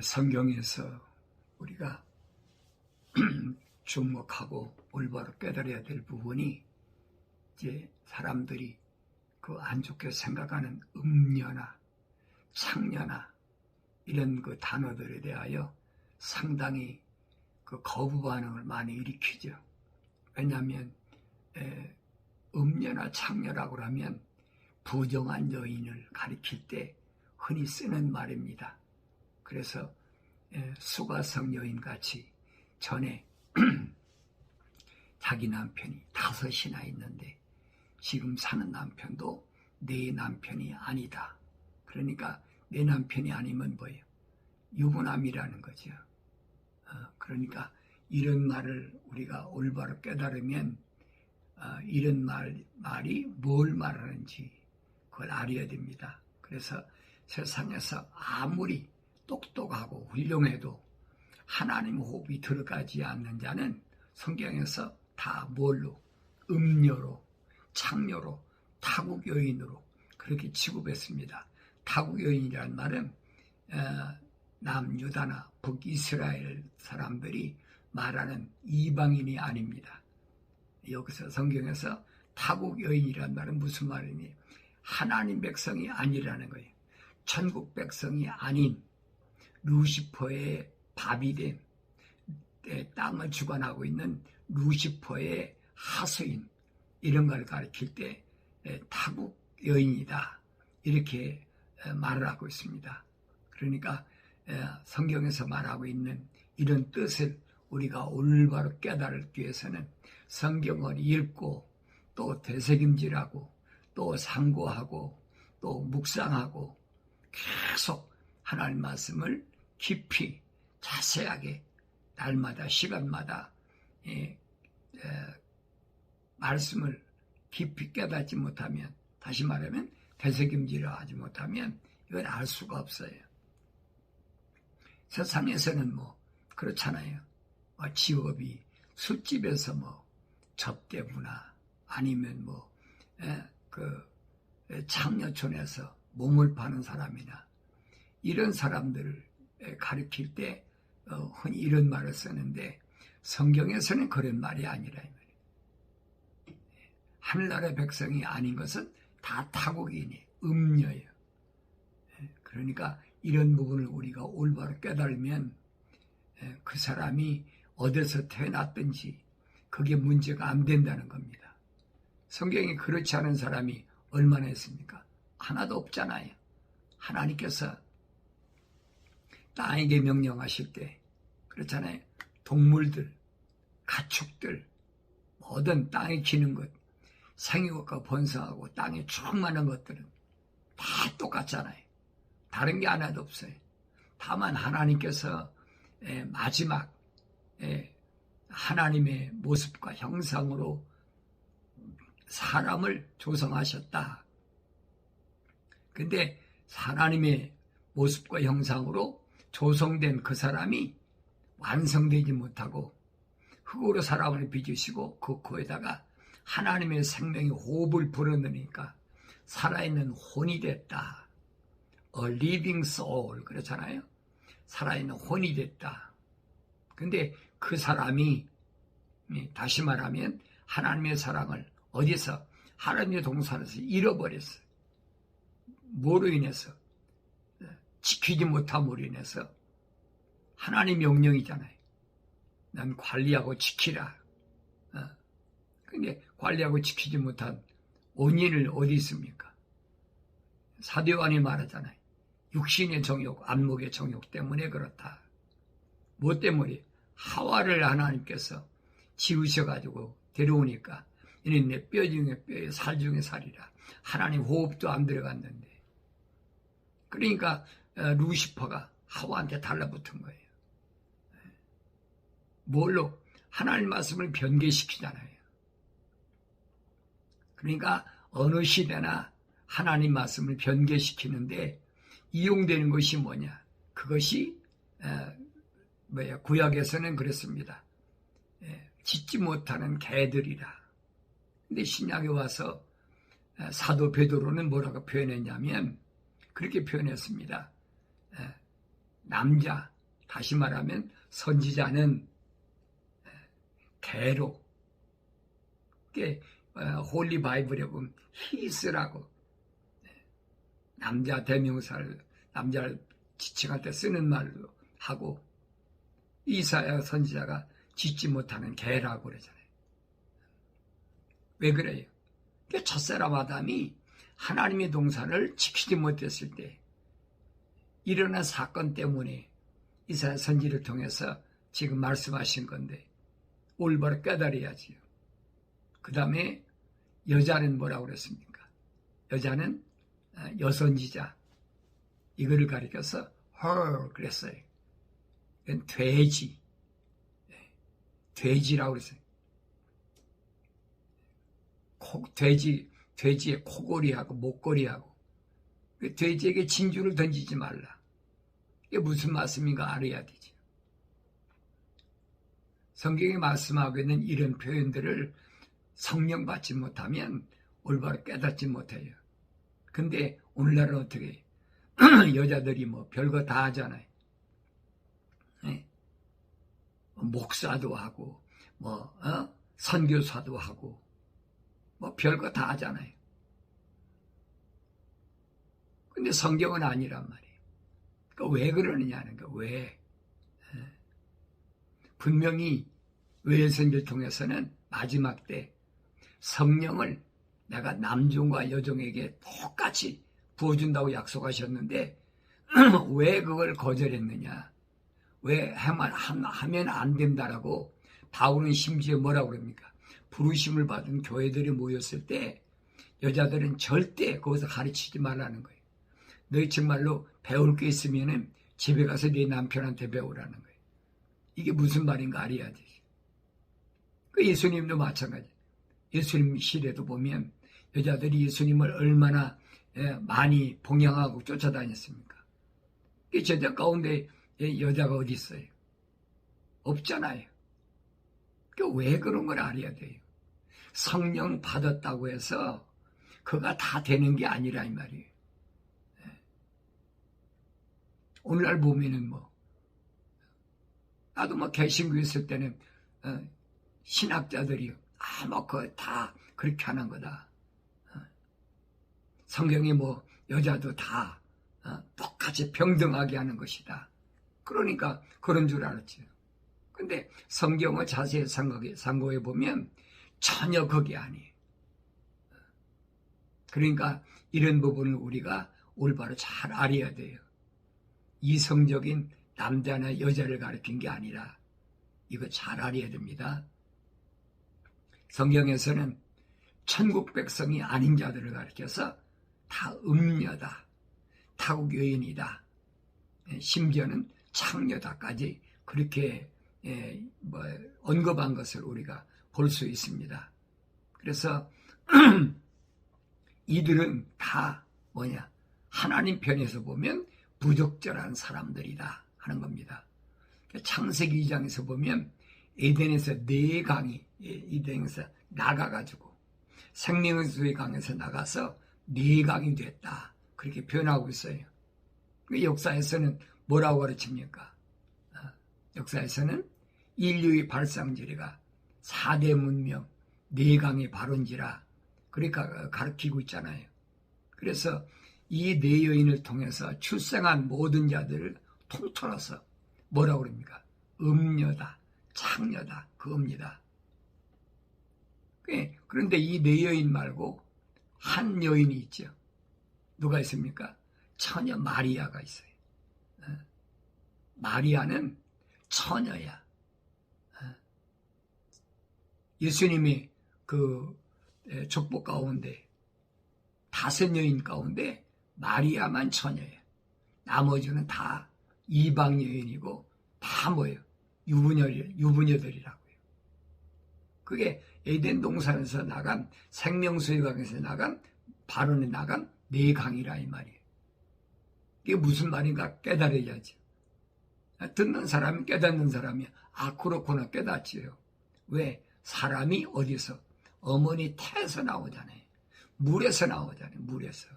성경에서 우리가 주목하고 올바로 깨달아야 될 부분이 이제 사람들이 그 안 좋게 생각하는 음녀나 창녀나 이런 그 단어들에 대하여 상당히 그 거부 반응을 많이 일으키죠. 왜냐하면 음녀나 창녀라고 하면 부정한 여인을 가리킬 때 흔히 쓰는 말입니다. 그래서 수가성 여인같이 전에 자기 남편이 5이나 있는데 지금 사는 남편도 내 남편이 아니다. 그러니까 내 남편이 아니면 뭐예요? 유부남이라는 거죠. 그러니까 이런 말을 우리가 올바로 깨달으면 이런 말이 뭘 말하는지 그걸 알아야 됩니다. 그래서 세상에서 아무리 똑똑하고 훌륭해도 하나님 호흡이 들어가지 않는 자는 성경에서 다 뭘로? 음녀로, 창녀로, 타국 여인으로 그렇게 취급했습니다. 타국 여인이라는 말은 남유다나 북이스라엘 사람들이 말하는 이방인이 아닙니다. 여기서 성경에서 타국 여인이라는 말은 무슨 말이니? 하나님 백성이 아니라는 거예요. 천국 백성이 아닌 루시퍼의 밥이 된 땅을 주관하고 있는 루시퍼의 하수인 이런 걸 가리킬 때 타국 여인이다 이렇게 말을 하고 있습니다. 그러니까 성경에서 말하고 있는 이런 뜻을 우리가 올바로 깨달기 위해서는 성경을 읽고 또 되새김질하고 또 상고하고 또 묵상하고 계속 하나님 말씀을 깊이 자세하게 날마다 시간마다 말씀을 깊이 깨닫지 못하면, 다시 말하면 되새김질을 하지 못하면 이걸 알 수가 없어요. 세상에서는 뭐 그렇잖아요. 직업이 술집에서 뭐 접대부나 아니면 뭐 창녀촌에서 몸을 파는 사람이나 이런 사람들을 가리킬 때 흔히 이런 말을 쓰는데 성경에서는 그런 말이 아니라 이 말이에요. 하늘나라의 백성이 아닌 것은 다 타국인이 음녀예요. 그러니까 이런 부분을 우리가 올바로 깨달으면 그 사람이 어디서 태어났든지 그게 문제가 안 된다는 겁니다. 성경에 그렇지 않은 사람이 얼마나 있습니까? 하나도 없잖아요. 하나님께서 땅에게 명령하실 때 그렇잖아요. 동물들, 가축들, 모든 땅에 기는 것, 생육과 번성하고 땅에 충만한 것들은 다 똑같잖아요. 다른 게 하나도 없어요. 다만 하나님께서 마지막 하나님의 모습과 형상으로 사람을 조성하셨다. 근데 하나님의 모습과 형상으로 조성된 그 사람이 완성되지 못하고 흙으로 사람을 빚으시고 그 코에다가 하나님의 생명의 호흡을 불어넣으니까 살아있는 혼이 됐다. A living soul 그렇잖아요. 살아있는 혼이 됐다. 근데 그 사람이 다시 말하면 하나님의 사랑을 어디서 하나님의 동산에서 잃어버렸어요. 뭐로 인해서? 지키지 못함으로 인해서. 하나님 명령이잖아요. 난 관리하고 지키라. 근데 관리하고 지키지 못한 원인을 어디 있습니까? 사도 요한이 말하잖아요. 육신의 정욕, 안목의 정욕 때문에 그렇다. 뭐 때문에? 하와를 하나님께서 지으셔가지고 데려오니까 이는 내 뼈 중에 뼈에 살 중에 살이라. 하나님 호흡도 안 들어갔는데. 그러니까 루시퍼가 하와한테 달라붙은 거예요. 뭘로? 하나님 말씀을 변개시키잖아요. 그러니까 어느 시대나 하나님 말씀을 변개시키는데 이용되는 것이 뭐냐? 그것이 구약에서는 그랬습니다. 짖지 못하는 개들이라. 근데 신약에 와서 사도 베드로는 뭐라고 표현했냐면 그렇게 표현했습니다. 남자, 다시 말하면 선지자는 개로, 홀리 바이블에 보면 히스라고 남자 대명사를 남자를 지칭할 때 쓰는 말로 하고, 이사야 선지자가 짓지 못하는 개라고 그러잖아요. 왜 그래요? 첫사람 아담이 하나님의 동산을 지키지 못했을 때 일어난 사건 때문에 이사야 선지를 통해서 지금 말씀하신 건데, 올바로 깨달아야지요. 그 다음에 여자는 뭐라고 그랬습니까? 여자는 여선지자, 이거를 가리켜서 her 그랬어요. 이건 돼지, 돼지라고 그랬어요. 돼지의 코골이하고 목걸이하고, 돼지에게 진주를 던지지 말라. 이게 무슨 말씀인가 알아야 되죠. 성경이 말씀하고 있는 이런 표현들을 성령 받지 못하면 올바로 깨닫지 못해요. 근데 오늘날은 어떻게 해요? 여자들이 뭐 별거 다 하잖아요. 네? 목사도 하고 선교사도 하고 뭐 별거 다 하잖아요. 근데 성경은 아니란 말이에요. 그러니까 왜 그러느냐는 거. 왜? 분명히 외선을 통해서는 마지막 때 성령을 내가 남종과 여종에게 똑같이 부어준다고 약속하셨는데 왜 그걸 거절했느냐? 왜 하면 안 된다라고 바울은 심지어 뭐라고 그럽니까? 부르심을 받은 교회들이 모였을 때 여자들은 절대 거기서 가르치지 말라는 거예요. 너희 정말로 배울 게 있으면 집에 가서 네 남편한테 배우라는 거예요. 이게 무슨 말인가 알아야 되죠. 그 예수님도 마찬가지. 예수님 시대도 보면 여자들이 예수님을 얼마나 많이 봉양하고 쫓아다녔습니까? 그 제자 가운데 여자가 어디 있어요? 없잖아요. 왜 그런 걸 알아야 돼요. 성령 받았다고 해서 그가 다 되는 게 아니라 이 말이에요. 오늘날 보면은 나도 개신교 있을 때는 신학자들이 그거 다 그렇게 하는 거다. 성경이 여자도 다 똑같이 병등하게 하는 것이다. 그러니까 그런 줄 알았죠. 근데 성경을 자세히 상고해 보면 전혀 그게 아니에요. 그러니까 이런 부분을 우리가 올바로 잘 알아야 돼요. 이성적인 남자나 여자를 가리킨 게 아니라 이거 잘 알아야 됩니다. 성경에서는 천국 백성이 아닌 자들을 가리켜서 다 음녀다, 타국 여인이다, 심지어는 창녀다까지 그렇게 언급한 것을 우리가 볼 수 있습니다. 그래서 이들은 다 하나님 편에서 보면 부적절한 사람들이다 하는 겁니다. 창세기 2장에서 보면 에덴에서 4강이 에덴에서 나가가지고 생명의 수의 강에서 나가서 4강이 됐다. 그렇게 표현하고 있어요. 역사에서는 뭐라고 가르칩니까? 역사에서는 인류의 발상지리가 4대 문명 4강의 발원지라 그러니까 가르치고 있잖아요. 그래서 이 4여인을 통해서 출생한 모든 자들을 통틀어서 뭐라고 그럽니까? 음녀다, 창녀다, 그겁니다. 그런데 이 4여인 말고 한 여인이 있죠. 누가 있습니까? 처녀 마리아가 있어요. 마리아는 처녀야. 예수님이 그 족보 가운데 5 여인 가운데 마리아만 처녀예요. 나머지는 다 이방 여인이고 다 뭐예요? 유부녀들이라고요. 그게 에덴 동산에서 나간 생명수의 강에서 나간 발원에 나간 4강이라 이 말이에요. 이게 무슨 말인가 깨달아야죠. 듣는 사람이 깨닫는 사람이 그렇구나 깨닫지요. 왜? 사람이 어디서? 어머니 태에서 나오잖아요. 물에서 나오잖아요. 물에서.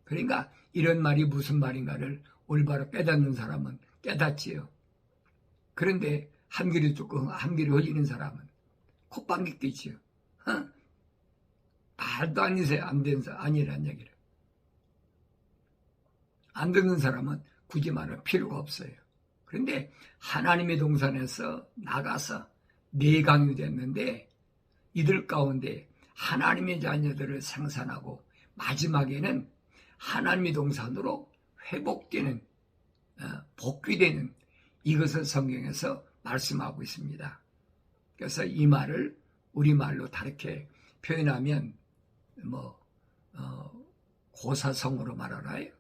그러니까 이런 말이 무슨 말인가를 올바로 깨닫는 사람은 깨닫지요. 그런데 한 귀로 듣고 한 귀로 흘리는 사람은 콧방귀 뀌지요. 말도 안 되는 사람 아니란 얘기를. 안 듣는 사람은 굳이 말할 필요가 없어요. 그런데 하나님의 동산에서 나가서 내강이 됐는데 이들 가운데 하나님의 자녀들을 생산하고 마지막에는 하나님의 동산으로 회복되는 복귀되는 이것을 성경에서 말씀하고 있습니다. 그래서 이 말을 우리말로 다르게 표현하면 고사성어로 말하나요?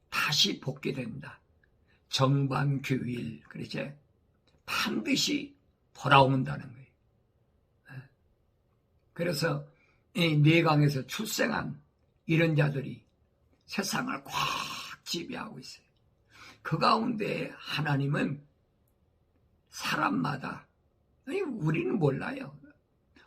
다시 복귀된다. 정반교일, 그렇지? 반드시 돌아온다는 거예요. 그래서 이 내강에서 출생한 이런 자들이 세상을 꽉 지배하고 있어요. 그 가운데 하나님은 사람마다, 우리는 몰라요.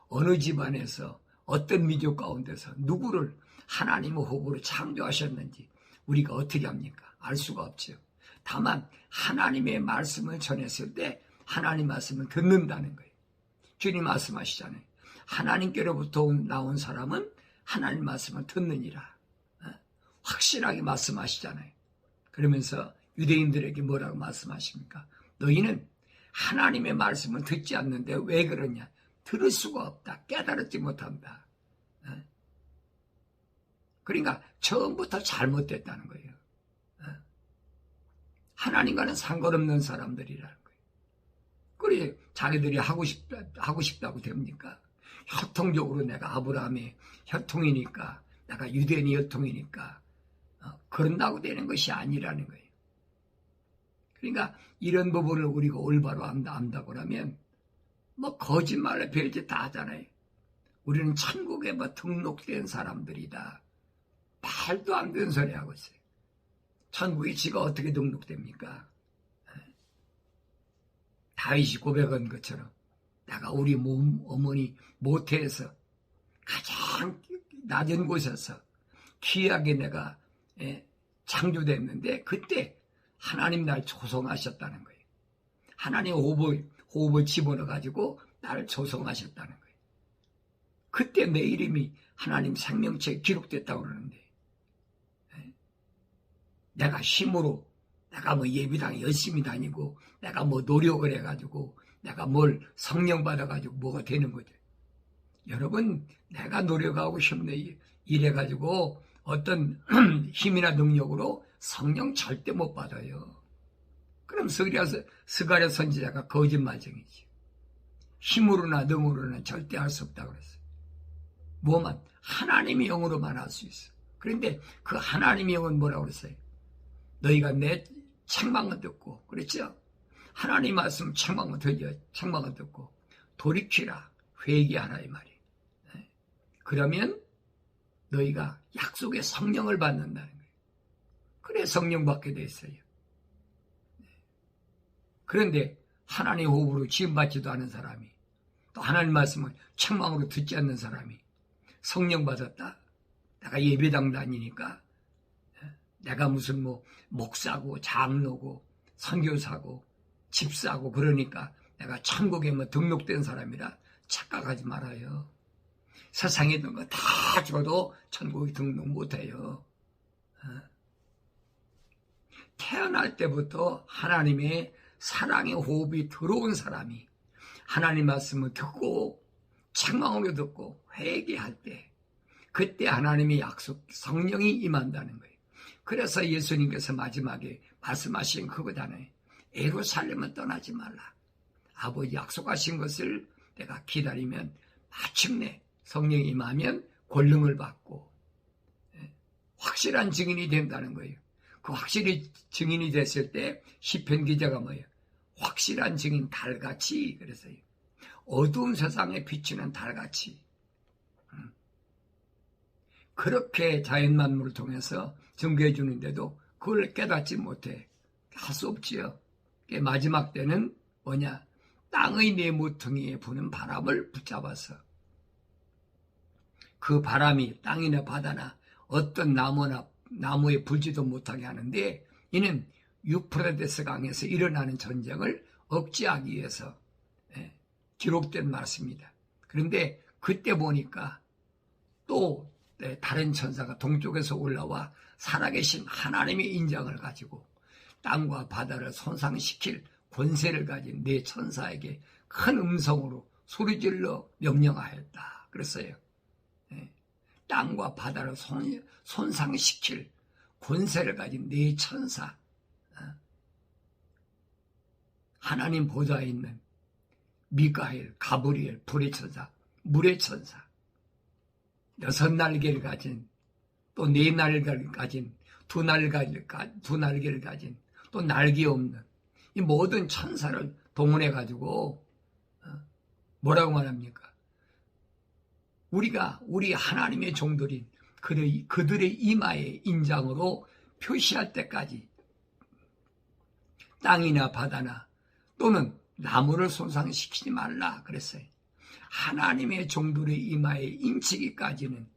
어느 집안에서 어떤 민족 가운데서 누구를 하나님의 호흡으로 창조하셨는지 우리가 어떻게 합니까? 알 수가 없죠. 다만 하나님의 말씀을 전했을 때 하나님 말씀을 듣는다는 거예요. 주님 말씀하시잖아요. 하나님께로부터 나온 사람은 하나님 말씀을 듣느니라. 확실하게 말씀하시잖아요. 그러면서 유대인들에게 뭐라고 말씀하십니까? 너희는 하나님의 말씀을 듣지 않는데 왜 그러냐? 들을 수가 없다. 깨달지 못한다. 그러니까 처음부터 잘못됐다는 거예요. 하나님과는 상관없는 사람들이라는 거예요. 그래 자기들이 하고 싶다고 됩니까? 혈통적으로 내가 아브라함의 혈통이니까, 내가 유대인의 혈통이니까 그런다고 되는 것이 아니라는 거예요. 그러니까 이런 부분을 우리가 올바로 안다고 하면 거짓말을 별짓 다 하잖아요. 우리는 천국에 등록된 사람들이다. 말도 안 되는 소리 하고 있어요. 천국에 지가 어떻게 등록됩니까? 다윗이 고백한 것처럼 내가 우리 어머니 모태에서 가장 낮은 곳에서 귀하게 내가 창조됐는데 그때 하나님 날 조성하셨다는 거예요. 하나님 호흡을 집어넣어가지고 나를 조성하셨다는 거예요. 그때 내 이름이 하나님 생명체에 기록됐다고 그러는데 내가 힘으로 내가 예비당 열심히 다니고 내가 노력을 해가지고 내가 뭘 성령 받아가지고 뭐가 되는 거죠. 여러분 내가 노력하고 힘내 일해가지고 어떤 힘이나 능력으로 성령 절대 못 받아요. 그럼 스가랴 선지자가 거짓말쟁이지. 힘으로나 능으로는 절대 할 수 없다고 그랬어요. 뭐만 하나님의 영으로만 할 수 있어. 그런데 그 하나님의 영은 뭐라고 그랬어요? 너희가 내 책망을 듣고, 그랬죠? 하나님 말씀 책망을 듣고 돌이키라, 회개하라 이 말이에요. 그러면 너희가 약속의 성령을 받는다는 거예요. 그래 성령 받게 됐어요. 그런데 하나님의 호흡으로 지음받지도 않은 사람이, 또 하나님 말씀을 책망으로 듣지 않는 사람이 성령 받았다? 내가 예배당 다니니까, 내가 무슨 목사고 장로고 선교사고 집사고 그러니까 내가 천국에 등록된 사람이라 착각하지 말아요. 세상에 있는 거 다 줘도 천국에 등록 못해요. 태어날 때부터 하나님의 사랑의 호흡이 들어온 사람이 하나님 말씀을 듣고 책망으로 듣고 회개할 때 그때 하나님의 약속 성령이 임한다는 거예요. 그래서 예수님께서 마지막에 말씀하신 그거잖아요. 예루살렘은 떠나지 말라. 아버지 약속하신 것을 내가 기다리면 마침내 성령이 임하면 권능을 받고 확실한 증인이 된다는 거예요. 그 확실히 증인이 됐을 때 시편 기자가 뭐예요? 확실한 증인 달같이, 그래서요. 어두운 세상에 비추는 달같이. 그렇게 자연 만물을 통해서 증거해 주는데도 그걸 깨닫지 못해. 할 수 없지요. 마지막 때는 뭐냐? 땅의 네모퉁이에 부는 바람을 붙잡아서 그 바람이 땅이나 바다나 어떤 나무나 나무에 불지도 못하게 하는데, 이는 유프라데스 강에서 일어나는 전쟁을 억제하기 위해서 기록된 말씀입니다. 그런데 그때 보니까 또 다른 천사가 동쪽에서 올라와 살아계신 하나님의 인장을 가지고 땅과 바다를 손상시킬 권세를 가진 네 천사에게 큰 음성으로 소리질러 명령하였다. 그랬어요. 땅과 바다를 손상시킬 권세를 가진 네 천사, 하나님 보좌에 있는 미가엘, 가브리엘, 불의 천사, 물의 천사, 6날개를 가진, 또 4날개를 가진, 2날개를 가진, 또 날개 없는 이 모든 천사를 동원해 가지고 뭐라고 말합니까? 우리가 우리 하나님의 종들인 그들의 이마에 인장으로 표시할 때까지 땅이나 바다나 또는 나무를 손상시키지 말라 그랬어요. 하나님의 종들의 이마에 인치기까지는,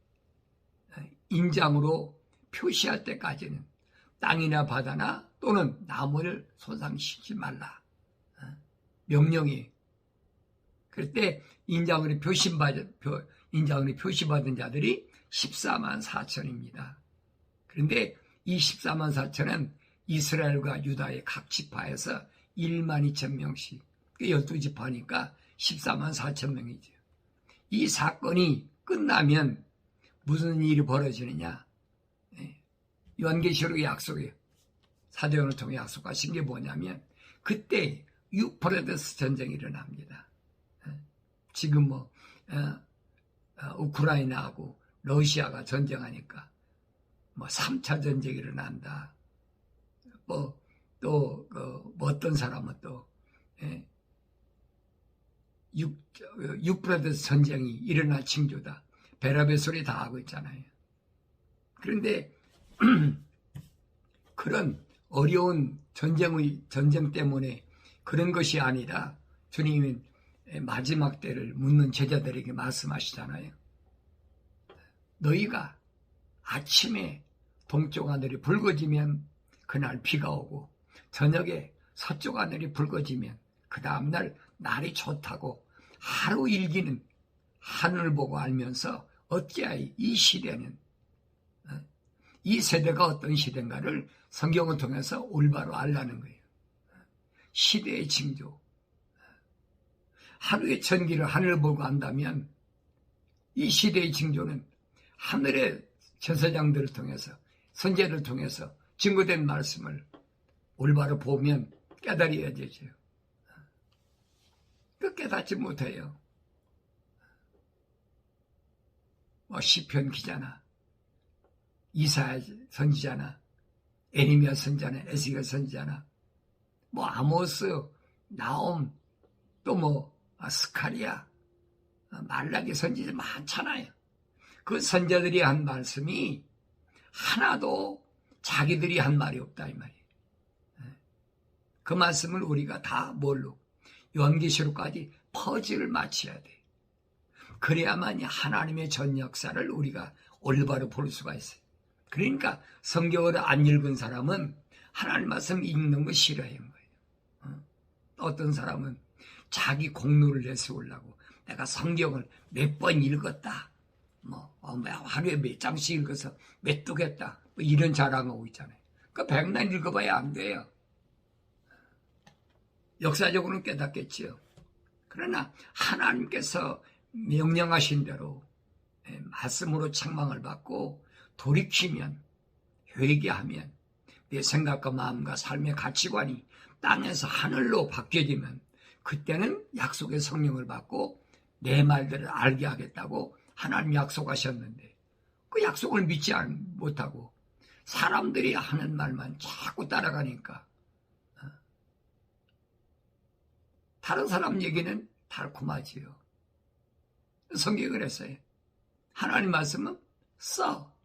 인장으로 표시할 때까지는 땅이나 바다나 또는 나무를 손상시키지 말라. 명령이. 그럴 때 인장으로 표시받은 자들이 14만 4천입니다. 그런데 이 14만 4천은 이스라엘과 유다의 각 지파에서 1만 2천 명씩, 12지파니까 14만 4천 명이죠. 이 사건이 끝나면 무슨 일이 벌어지느냐? 요한계시록의 약속이에요. 사도행전을 통해 약속하신 게 뭐냐면 그때 유프라데스 전쟁이 일어납니다. 지금 우크라이나하고 러시아가 전쟁하니까 3차 전쟁이 일어난다. 또 어떤 사람은 또 유프라데스 전쟁이 일어날 징조다. 베라베 소리 다 하고 있잖아요. 그런데 그런 어려운 전쟁 때문에 그런 것이 아니라 주님은 마지막 때를 묻는 제자들에게 말씀하시잖아요. 너희가 아침에 동쪽 하늘이 붉어지면 그날 비가 오고 저녁에 서쪽 하늘이 붉어지면 그 다음날 날이 좋다고 하루 일기는 하늘을 보고 알면서 어찌하여 이 시대는, 이 세대가 어떤 시대인가를 성경을 통해서 올바로 알라는 거예요. 시대의 징조. 하루의 천기를 하늘을 보고 안다면 이 시대의 징조는 하늘의 제사장들을 통해서, 선지자를 통해서 증거된 말씀을 올바로 보면 깨달아야 되죠. 그 깨닫지 못해요. 시편 기자나 이사야 선지자나 에레미야 선지자나 에스겔 선지자나 아모스, 나옴, 또 스가랴, 말라기 선지자 많잖아요. 그 선지자들이 한 말씀이 하나도 자기들이 한 말이 없다 이 말이에요. 그 말씀을 우리가 다 뭘로? 요한계시록까지 퍼즐을 맞춰야 돼. 그래야만 하나님의 전 역사를 우리가 올바로 볼 수가 있어요. 그러니까 성경을 안 읽은 사람은 하나님 말씀 읽는 거 싫어해요. 어떤 사람은 자기 공로를 내세우려고 내가 성경을 몇 번 읽었다. 하루에 몇 장씩 읽어서 몇 독했다. 이런 자랑하고 있잖아요. 백날 읽어봐야 안 돼요. 역사적으로는 깨닫겠지요. 그러나 하나님께서 명령하신 대로 말씀으로 책망을 받고 돌이키면, 회개하면 내 생각과 마음과 삶의 가치관이 땅에서 하늘로 바뀌어지면 그때는 약속의 성령을 받고 내 말들을 알게 하겠다고 하나님 약속하셨는데 그 약속을 믿지 못하고 사람들이 하는 말만 자꾸 따라가니까 다른 사람 얘기는 달콤하지요. 성경이 그랬어요. 하나님 말씀은 써.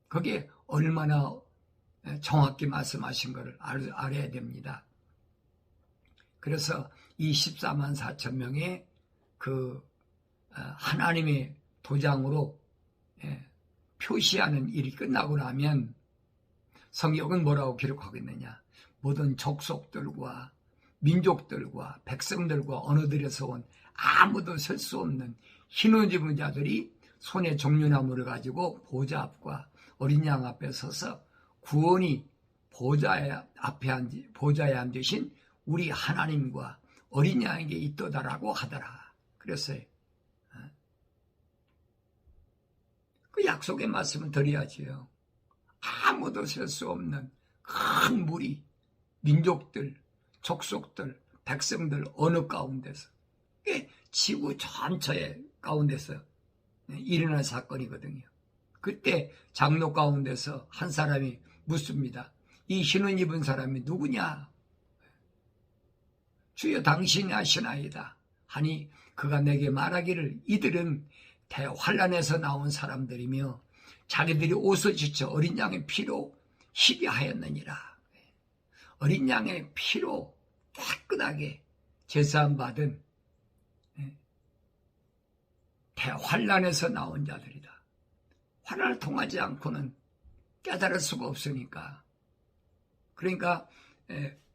그게 얼마나 정확히 말씀하신 것을 알아야 됩니다. 그래서 이 14만 4천 명의 그 하나님의 도장으로 표시하는 일이 끝나고 나면 성경은 뭐라고 기록하고 있느냐? 모든 족속들과 민족들과 백성들과 언어들에서 온 아무도 설 수 없는 흰옷 입은 자들이 손에 종려나무를 가지고 보좌 앞과 어린 양 앞에 서서 구원이 보좌에 앉으신 우리 하나님과 어린 양에게 있도다라고 하더라. 그랬어요. 그 약속의 말씀을 드려야지요. 아무도 설 수 없는 큰 무리, 민족들, 족속들, 백성들 어느 가운데서 지구 전체의 가운데서 일어난 사건이거든요. 그때 장로 가운데서 한 사람이 묻습니다. 이 흰옷 입은 사람이 누구냐? 주여 당신이 아시나이다 하니 그가 내게 말하기를 이들은 대환란에서 나온 사람들이며 자기들이 옷을 지쳐 어린 양의 피로 희비하였느니라. 어린 양의 피로 깨끗하게 제사함 받은 대환란에서 나온 자들이다. 환란을 통하지 않고는 깨달을 수가 없으니까. 그러니까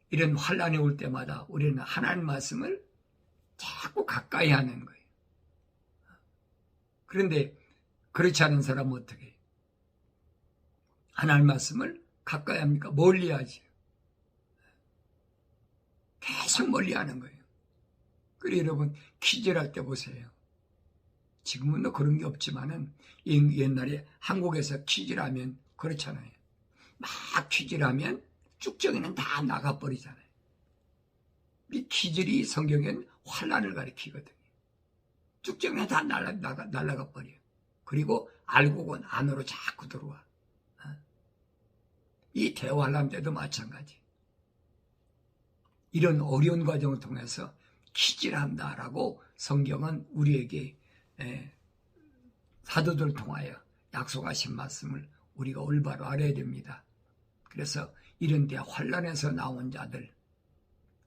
이런 환란이 올 때마다 우리는 하나님 말씀을 자꾸 가까이 하는 거예요. 그런데 그렇지 않은 사람은 어떻게 해요? 하나님 말씀을 가까이 합니까? 멀리 하지. 계속 멀리 하는 거예요. 그리고 여러분 퀴즈를 할 때 보세요. 지금은 그런 게 없지만은 옛날에 한국에서 퀴즈를 하면 그렇잖아요. 막 퀴즈를 하면 쭉정이는 다 나가버리잖아요. 이 퀴즈리 성경엔 환란을 가리키거든요. 쭉정이는 다 날아가 버려요. 그리고 알곡은 안으로 자꾸 들어와. 이 대환란 때도 마찬가지. 이런 어려운 과정을 통해서 퀴즈를 한다라고 성경은 우리에게 사도들을 통하여 약속하신 말씀을 우리가 올바로 알아야 됩니다. 그래서 이런 데 환란에서 나온 자들,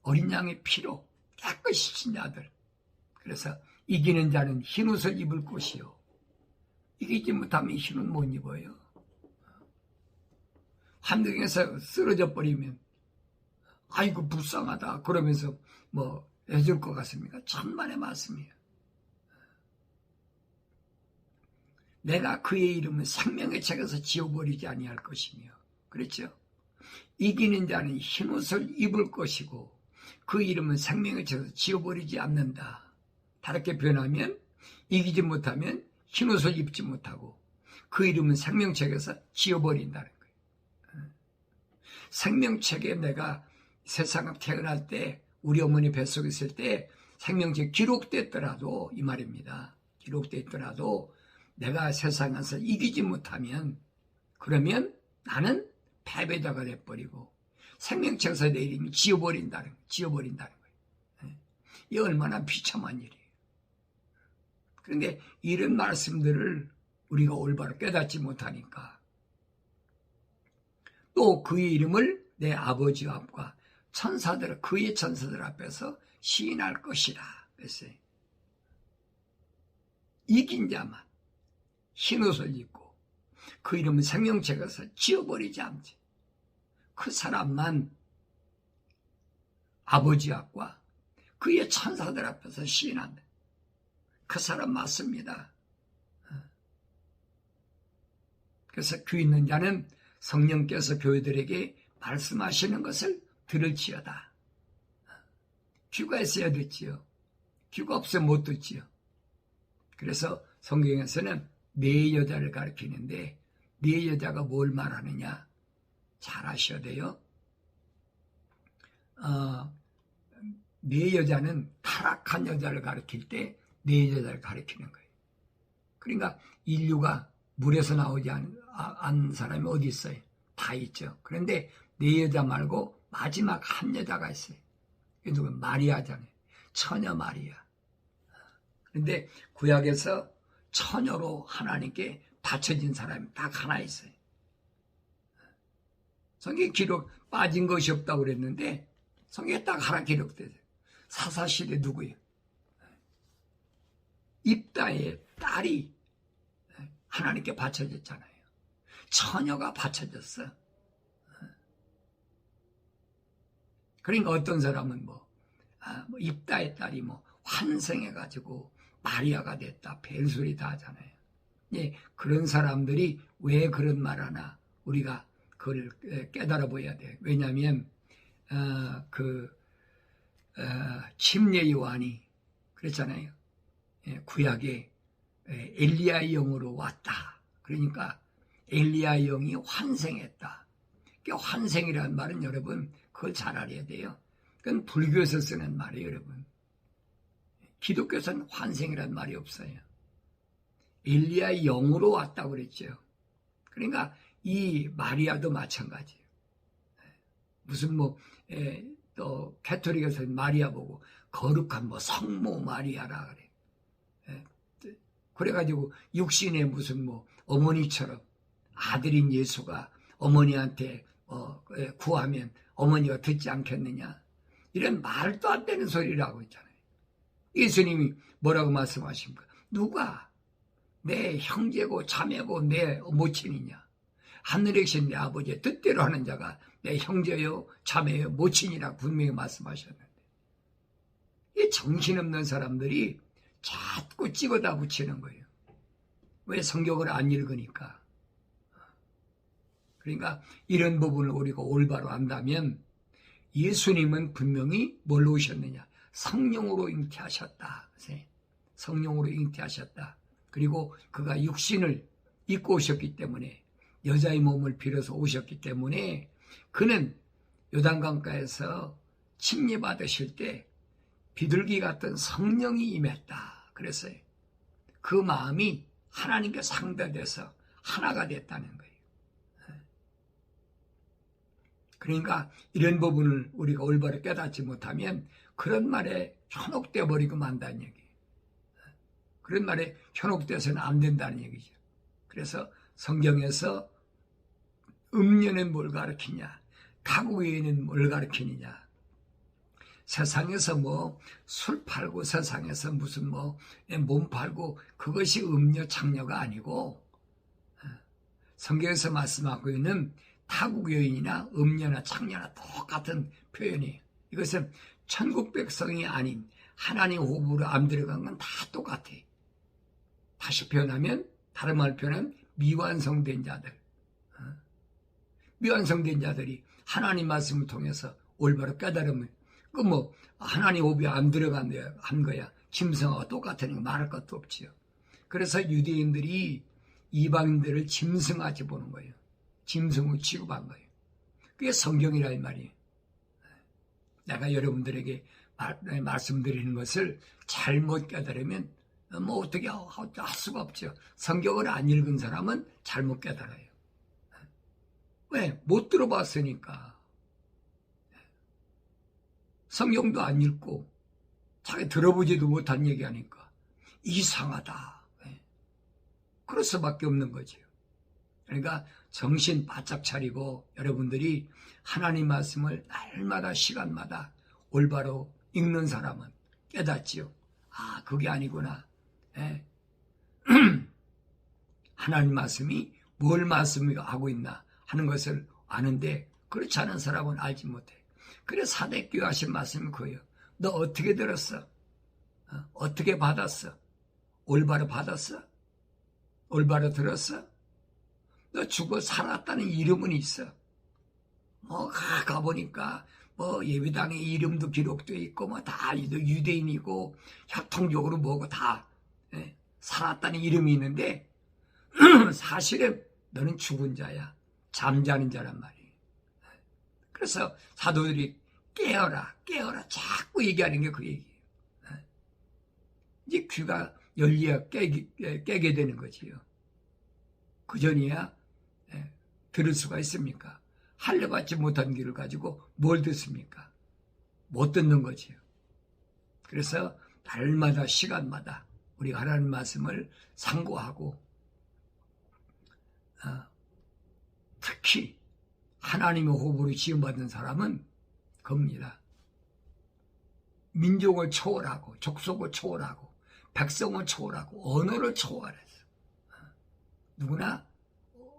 어린 양의 피로 깨끗이 신 자들, 그래서 이기는 자는 흰옷을 입을 것이요. 이기지 못하면 흰옷 못 입어요. 환경에서 쓰러져 버리면 아이고 불쌍하다 그러면서 뭐 해줄 것 같습니까? 천만의 말씀이에요. 내가 그의 이름을 생명의 책에서 지워버리지 아니할 것이며, 그렇죠? 이기는 자는 흰옷을 입을 것이고 그 이름은 생명의 책에서 지워버리지 않는다. 다르게 표현하면 이기지 못하면 흰옷을 입지 못하고 그 이름은 생명책에서 지워버린다는 거예요. 생명책에 내가 세상에 태어날 때 우리 어머니 뱃속에 있을 때 생명책 기록됐더라도 이 말입니다. 기록됐더라도 내가 세상에서 이기지 못하면 그러면 나는 패배자가 돼버리고 생명책에서 내 이름이 지워버린다는 거예요. 이 얼마나 비참한 일이에요. 그런데 이런 말씀들을 우리가 올바로 깨닫지 못하니까 또 그의 이름을 내 아버지 앞과 그의 천사들 앞에서 시인할 것이라 그랬어요. 이긴 자만 흰옷을 입고 그 이름은 생명책에서 지워버리지 않지. 그 사람만 아버지 앞과 그의 천사들 앞에서 시인한다. 그 사람 맞습니다. 그래서 귀 있는 자는 성령께서 교회들에게 말씀하시는 것을 들을지어다. 귀가 있어야 듣지요. 귀가 없으면 못 듣지요. 그래서 성경에서는 네 여자를 가리키는데 네 여자가 뭘 말하느냐 잘 아셔야 돼요. 네 여자는 타락한 여자를 가리킬 때 네 여자를 가리키는 거예요. 그러니까 인류가 물에서 나오지 않은 사람이 어디 있어요? 다 있죠. 그런데 네 여자 말고 마지막 한 여자가 있어요. 그게 누구? 마리아잖아요. 처녀 마리아. 그런데 구약에서 처녀로 하나님께 바쳐진 사람이 딱 하나 있어요. 성경에 기록 빠진 것이 없다고 그랬는데 성경에 딱 하나 기록돼요. 사사실에 누구예요? 입다의 딸이 하나님께 바쳐졌잖아요. 처녀가 바쳐졌어. 그러니까 어떤 사람은 뭐 입다의 딸이 뭐 환생해가지고 마리아가 됐다, 별소리 다 하잖아요. 예, 그런 사람들이 왜 그런 말 하나 우리가 그걸 깨달아 보여야 돼요. 왜냐하면 침례 요한이 그랬잖아요. 예, 구약에 엘리야의 영으로 왔다. 그러니까 엘리야의 영이 환생했다. 그러니까 환생이라는 말은 여러분 그걸 잘 알아야 돼요. 그건 불교에서 쓰는 말이에요, 여러분. 기독교에서는 환생이라는 말이 없어요. 엘리야의 영으로 왔다고 그랬죠. 그러니까 이 마리아도 마찬가지예요. 무슨 또 가톨릭에서는 마리아 보고 거룩한 성모 마리아라 그래. 그래가지고 육신의 무슨 어머니처럼 아들인 예수가 어머니한테 구하면 어머니가 듣지 않겠느냐, 이런 말도 안 되는 소리를 하고 있잖아요. 예수님이 뭐라고 말씀하십니까? 누가 내 형제고 자매고 내 모친이냐? 하늘에 계신 내 아버지의 뜻대로 하는 자가 내 형제요 자매요 모친이라고 분명히 말씀하셨는데, 이 정신없는 사람들이 자꾸 찍어다 붙이는 거예요. 왜? 성경을 안 읽으니까. 그러니까 이런 부분을 우리가 올바로 안다면, 예수님은 분명히 뭘로 오셨느냐? 성령으로 잉태하셨다. 성령으로 잉태하셨다. 그리고 그가 육신을 입고 오셨기 때문에, 여자의 몸을 빌어서 오셨기 때문에, 그는 요단강가에서 침례 받으실 때 비둘기 같은 성령이 임했다. 그랬어요. 그 마음이 하나님께 상대돼서 하나가 됐다는 거예요. 그러니까 이런 부분을 우리가 올바로 깨닫지 못하면 그런 말에 현혹되어 버리고 만다는 얘기예요. 그런 말에 현혹돼서는 안 된다는 얘기죠. 그래서 성경에서 음녀는 뭘 가르치냐, 가구에는 뭘 가르치느냐, 세상에서 술 팔고 세상에서 무슨 몸 팔고 그것이 음녀 창녀가 아니고, 성경에서 말씀하고 있는 타국 여인이나 음녀나 창녀나 똑같은 표현이에요. 이것은 천국 백성이 아닌 하나님 호흡으로 안 들어간 건 다 똑같아. 다시 표현하면, 다른 말 표현은 미완성된 자들. 미완성된 자들이 하나님 말씀을 통해서 올바로 깨달으면, 하나님 호흡이 안 들어간 거야. 짐승하고 똑같으니까 말할 것도 없지요. 그래서 유대인들이 이방인들을 짐승같이 보는 거예요. 짐승을 취급한 거예요. 그게 성경이란 말이에요. 내가 여러분들에게 말씀드리는 것을 잘못 깨달으면 어떻게 할 수가 없죠. 성경을 안 읽은 사람은 잘못 깨달아요. 왜? 못 들어봤으니까. 성경도 안 읽고 자기 들어보지도 못한 얘기하니까 이상하다. 그럴 수밖에 없는 거죠. 그러니까 정신 바짝 차리고 여러분들이 하나님 말씀을 날마다 시간마다 올바로 읽는 사람은 깨닫지요. 아, 그게 아니구나. 하나님 말씀이 뭘 말씀하고 있나 하는 것을 아는데, 그렇지 않은 사람은 알지 못해. 그래서 사대교회 하신 말씀이 그거예요. 너 어떻게 들었어? 어떻게 받았어? 올바로 받았어? 올바로 들었어? 너 죽어 살았다는 이름은 있어. 가보니까 예배당의 이름도 기록되어 있고 다 유대인이고 협통적으로 다 살았다는 이름이 있는데 사실은 너는 죽은 자야. 잠자는 자란 말이에요. 그래서 사도들이 깨어라 자꾸 얘기하는 게 그 얘기예요. 이제 귀가 열려야 깨게 되는 거지요. 그전이야 들을 수가 있습니까? 할례받지 못한 귀를 가지고 뭘 듣습니까? 못 듣는 거지요. 그래서 날마다 시간마다 우리가 하나님 말씀을 상고하고, 특히 하나님의 호흡으로 지음받은 사람은 겁니다. 민족을 초월하고 족속을 초월하고 백성을 초월하고 언어를 초월해서 누구나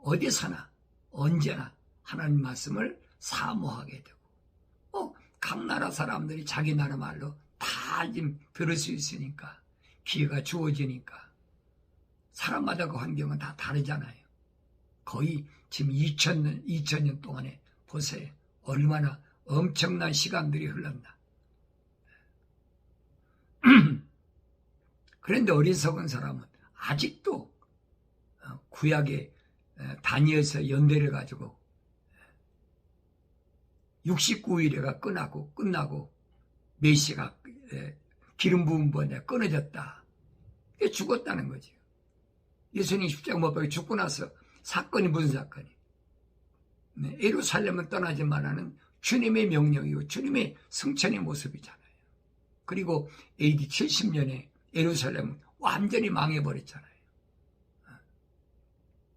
어디서나 언제나 하나님 말씀을 사모하게 되고 각 나라 사람들이 자기 나라 말로 다 지금 들을 수 있으니까 기회가 주어지니까 사람마다 그 환경은 다 다르잖아요. 거의 지금 2000년 동안에 보세요. 얼마나 엄청난 시간들이 흘렀나. 그런데 어리석은 사람은 아직도 구약의 다니엘서 연대를 가지고 69일에가 끝나고 메시가 기름 부은 번에 끊어졌다. 그게 죽었다는 거죠. 예수님이 십자가 못 박혀 죽고 나서 사건이 무슨 사건이? 예루살렘은 떠나지 말라는 주님의 명령이고 주님의 성천의 모습이잖아요. 그리고 AD 70년에 예루살렘은 완전히 망해버렸잖아요.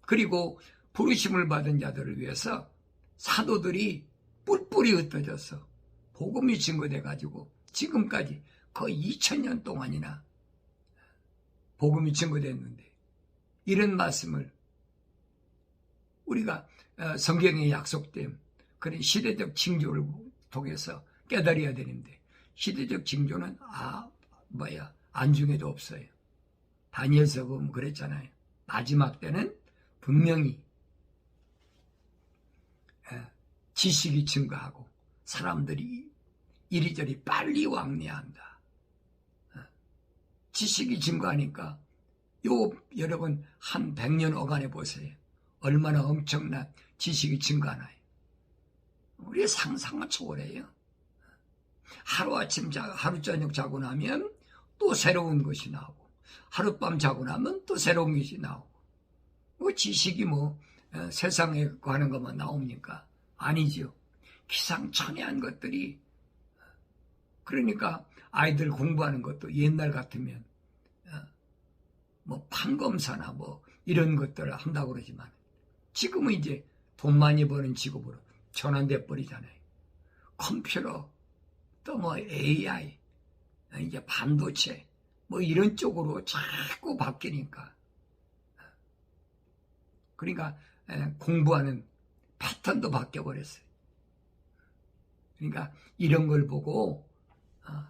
그리고 부르심을 받은 자들을 위해서 사도들이 뿔뿔이 흩어져서 복음이 증거돼가지고 지금까지 거의 2000년 동안이나 복음이 증거됐는데 이런 말씀을 우리가 성경에 약속된 그런 시대적 징조를 통해서 깨달아야 되는데 시대적 징조는 안중에도 없어요. 다니엘서 보면 그랬잖아요. 마지막 때는 분명히 지식이 증가하고 사람들이 이리저리 빨리 왕래한다. 지식이 증가하니까 여러분 한 100년 어간에 보세요. 얼마나 엄청난 지식이 증가하나요. 우리의 상상을 초월해요. 하루 저녁 자고 나면 또 새로운 것이 나오고 하룻밤 자고 나면 또 새로운 것이 나오고 지식이 세상에 관한 것만 나옵니까? 아니죠. 기상천외한 것들이 그러니까 아이들 공부하는 것도 옛날 같으면 판검사나 이런 것들을 한다고 그러지만 지금은 이제 돈 많이 버는 직업으로 전환돼 버리잖아요. 컴퓨터 또 AI 이제 반도체 이런 쪽으로 자꾸 바뀌니까 그러니까 공부하는 패턴도 바뀌어 버렸어요. 그러니까 이런 걸 보고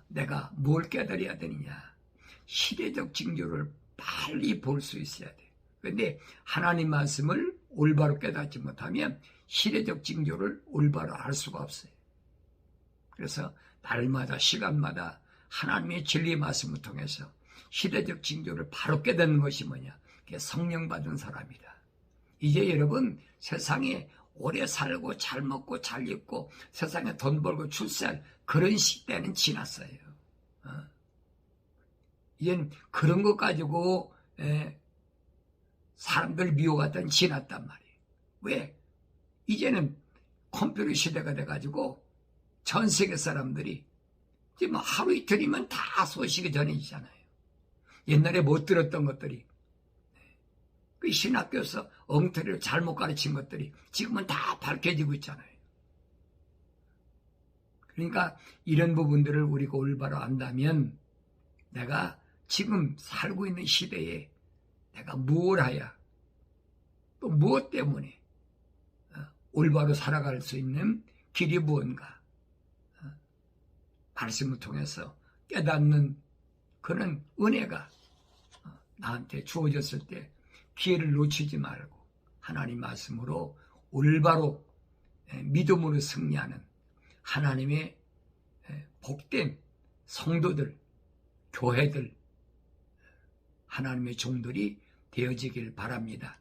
내가 뭘 깨달아야 되느냐. 시대적 징조를 빨리 볼 수 있어야 돼. 그런데 하나님 말씀을 올바로 깨닫지 못하면 시대적 징조를 올바로 알 수가 없어요. 그래서 날마다 시간마다 하나님의 진리의 말씀을 통해서 시대적 징조를 바로 깨닫는 것이 뭐냐. 그게 성령 받은 사람이다. 이제 여러분 세상에 오래 살고 잘 먹고 잘 입고 세상에 돈 벌고 출세할 그런 시대는 지났어요. 이제는 그런 것 가지고 사람들 미워하던 지났단 말이에요. 왜? 이제는 컴퓨터 시대가 돼가지고 전 세계 사람들이 지금 하루 이틀이면 다 소식이 전해지잖아요. 옛날에 못 들었던 것들이 그 신학교에서 엉터리로 잘못 가르친 것들이 지금은 다 밝혀지고 있잖아요. 그러니까 이런 부분들을 우리가 올바로 안다면 내가 지금 살고 있는 시대에 내가 뭘 해야 또 무엇 때문에 올바로 살아갈 수 있는 길이 무언가 말씀을 통해서 깨닫는 그런 은혜가 나한테 주어졌을 때 기회를 놓치지 말고 하나님 말씀으로 올바로 믿음으로 승리하는 하나님의 복된 성도들, 교회들, 하나님의 종들이 되어지길 바랍니다.